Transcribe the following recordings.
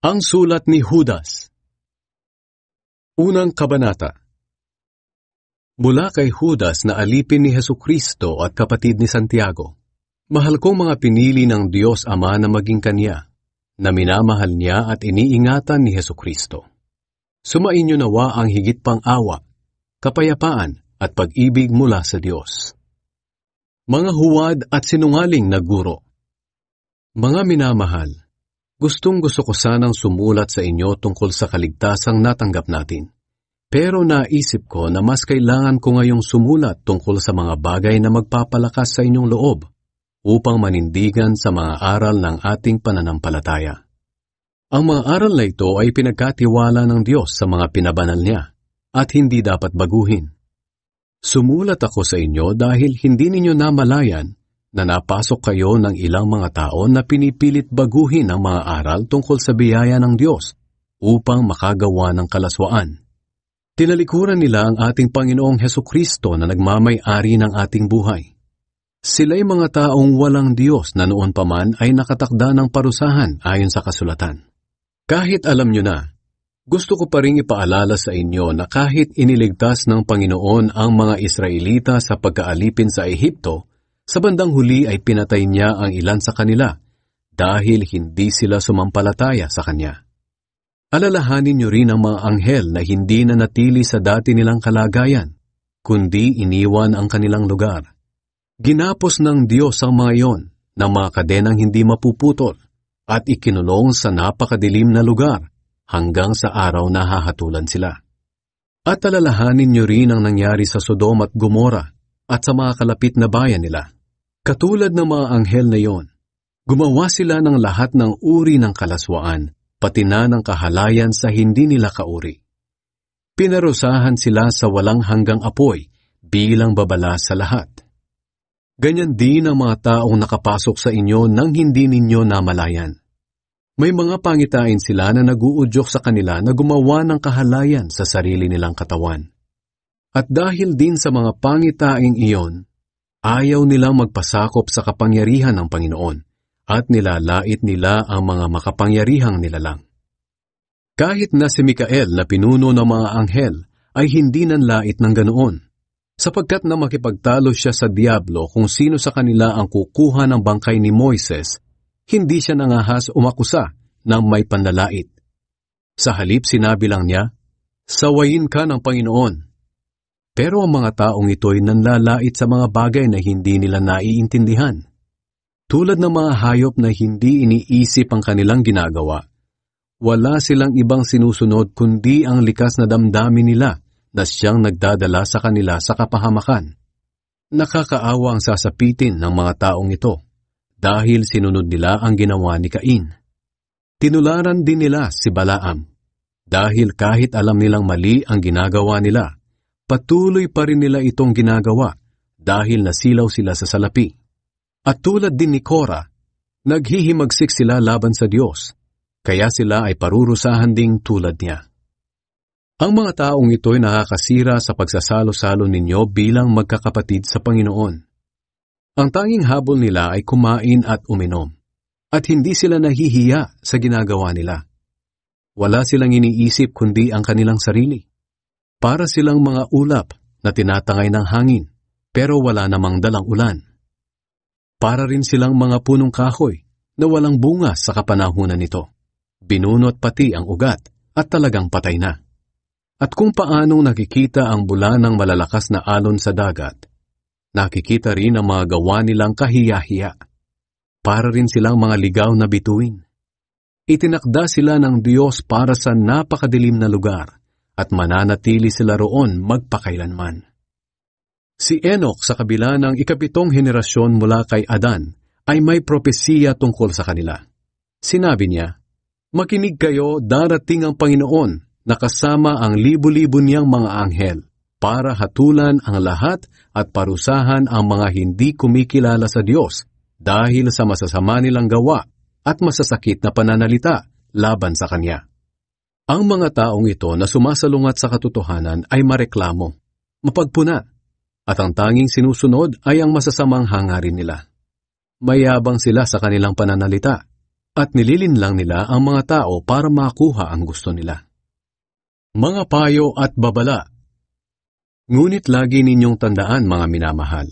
Ang sulat ni Judas. Unang kabanata. Mula kay Judas na alipin ni Hesukristo at kapatid ni Santiago, mahal kong mga pinili ng Diyos Ama na maging Kanya, na minamahal niya at iniingatan ni Hesukristo. Sumainyo nawa ang higit pang awa, kapayapaan at pag-ibig mula sa Diyos. Mga huwad at sinungaling na guro. Mga minamahal, gustong-gusto ko sanang sumulat sa inyo tungkol sa kaligtasang natanggap natin. Pero naisip ko na mas kailangan ko ngayong sumulat tungkol sa mga bagay na magpapalakas sa inyong loob upang manindigan sa mga aral ng ating pananampalataya. Ang mga aral na ito ay pinagkatiwala ng Diyos sa mga pinabanal niya at hindi dapat baguhin. Sumulat ako sa inyo dahil hindi ninyo namalayan na napasok kayo ng ilang mga tao na pinipilit baguhin ang mga aral tungkol sa biyaya ng Diyos upang makagawa ng kalaswaan. Tinalikuran nila ang ating Panginoong Hesukristo na nagmamay-ari ng ating buhay. Sila'y mga taong walang Diyos na noon pa man ay nakatakda ng parusahan ayon sa kasulatan. Kahit alam nyo na, gusto ko pa ring ipaalala sa inyo na kahit iniligtas ng Panginoon ang mga Israelita sa pagkaalipin sa Ehipto, sa bandang huli ay pinatay niya ang ilan sa kanila dahil hindi sila sumampalataya sa Kanya. Alalahanin niyo rin ang mga anghel na hindi na natili sa dati nilang kalagayan, kundi iniwan ang kanilang lugar. Ginapos ng Diyos ang mga iyon ng mga kadenang hindi mapuputol at ikinulong sa napakadilim na lugar hanggang sa araw na hahatulan sila. At alalahanin niyo rin ang nangyari sa Sodom at Gomora at sa mga kalapit na bayan nila. Katulad ng mga anghel na iyon, gumawa sila ng lahat ng uri ng kalaswaan, pati na ng kahalayan sa hindi nila kauri. Pinarusahan sila sa walang hanggang apoy bilang babala sa lahat. Ganyan din ang mga taong nakapasok sa inyo nang hindi ninyo namalayan. May mga pangitain sila na naguudyok sa kanila na gumawa ng kahalayan sa sarili nilang katawan. At dahil din sa mga pangitaing iyon, ayaw nilang magpasakop sa kapangyarihan ng Panginoon at nilalait nila ang mga makapangyarihang nilalang. Kahit na si Mikael na pinuno ng mga anghel ay hindi nanlait ng ganoon, sapagkat na makipagtalo siya sa diablo kung sino sa kanila ang kukuha ng bangkay ni Moises, hindi siya nangahas umakusa ng may panlalait. Sa halip sinabi lang niya, "Sawayin ka ng Panginoon." Pero ang mga taong ito'y nanlalait sa mga bagay na hindi nila naiintindihan. Tulad ng mga hayop na hindi iniisip ang kanilang ginagawa, wala silang ibang sinusunod kundi ang likas na damdamin nila na siyang nagdadala sa kanila sa kapahamakan. Nakakaawa ang sasapitin ng mga taong ito dahil sinunod nila ang ginawa ni Cain. Tinularan din nila si Balaam dahil kahit alam nilang mali ang ginagawa nila, patuloy pa rin nila itong ginagawa dahil nasilaw sila sa salapi. At tulad din ni Korah, naghihimagsik sila laban sa Diyos, kaya sila ay parurusahan ding tulad niya. Ang mga taong ito'y nakakasira sa pagsasalo-salo ninyo bilang magkakapatid sa Panginoon. Ang tanging habol nila ay kumain at uminom, at hindi sila nahihiya sa ginagawa nila. Wala silang iniisip kundi ang kanilang sarili. Para silang mga ulap na tinatangay ng hangin, pero wala namang dalang ulan. Para rin silang mga punong kahoy na walang bunga sa kapanahunan nito. Binunot pati ang ugat at talagang patay na. At kung paanong nakikita ang bula ng malalakas na alon sa dagat, nakikita rin ang mga gawa nilang kahiya-hiya. Para rin silang mga ligaw na bituin. Itinakda sila ng Diyos para sa napakadilim na lugar, at mananatili sila roon magpakailanman. Si Enoch sa kabila ng 7th henerasyon mula kay Adan ay may propesiya tungkol sa kanila. Sinabi niya, "Makinig kayo, darating ang Panginoon na kasama ang libu-libo niyang mga anghel para hatulan ang lahat at parusahan ang mga hindi kumikilala sa Diyos dahil sa masasama nilang gawa at masasakit na pananalita laban sa Kanya." Ang mga taong ito na sumasalungat sa katotohanan ay mareklamo, mapagpuna, at ang tanging sinusunod ay ang masasamang hangarin nila. Mayabang sila sa kanilang pananalita, at nililinlang nila ang mga tao para makuha ang gusto nila. Mga payo at babala. Ngunit lagi ninyong tandaan, mga minamahal,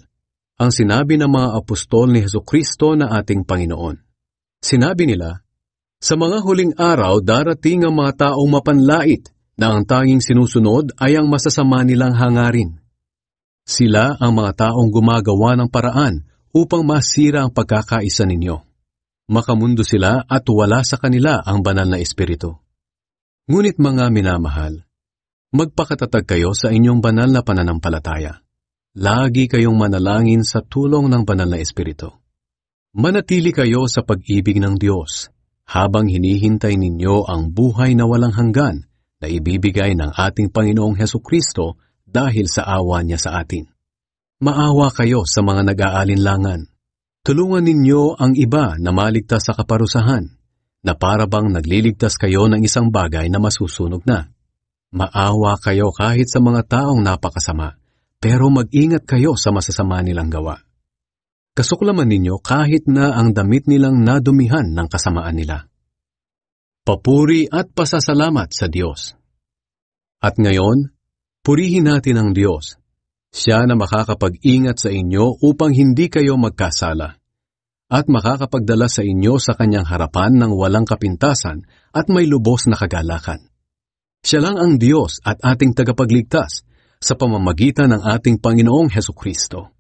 ang sinabi ng mga apostol ni Hesukristo na ating Panginoon. Sinabi nila, sa mga huling araw darating ang mga taong mapanlait na ang tanging sinusunod ay ang masasama nilang hangarin. Sila ang mga taong gumagawa ng paraan upang masira ang pagkakaisa ninyo. Makamundo sila at wala sa kanila ang banal na espiritu. Ngunit mga minamahal, magpakatatag kayo sa inyong banal na pananampalataya. Lagi kayong manalangin sa tulong ng banal na espiritu. Manatili kayo sa pag-ibig ng Diyos habang hinihintay ninyo ang buhay na walang hanggan na ibibigay ng ating Panginoong Hesukristo dahil sa awa niya sa atin. Maawa kayo sa mga nag-aalinlangan. Tulungan ninyo ang iba na maligtas sa kaparusahan, na para bang nagliligtas kayo ng isang bagay na masusunog na. Maawa kayo kahit sa mga taong napakasama, pero mag-ingat kayo sa masasama nilang gawa. Kasuklaman ninyo kahit na ang damit nilang nadumihan ng kasamaan nila. Papuri at pasasalamat sa Diyos. At ngayon, purihin natin ang Diyos. Siya na makakapag-ingat sa inyo upang hindi kayo magkasala, at makakapagdala sa inyo sa kanyang harapan ng walang kapintasan at may lubos na kagalakan. Siya lang ang Diyos at ating tagapagligtas sa pamamagitan ng ating Panginoong Hesukristo.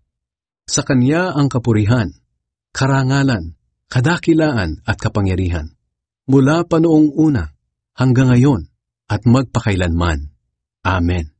Sa Kanya ang kapurihan, karangalan, kadakilaan at kapangyarihan, mula pa noong una hanggang ngayon at magpakailanman. Amen.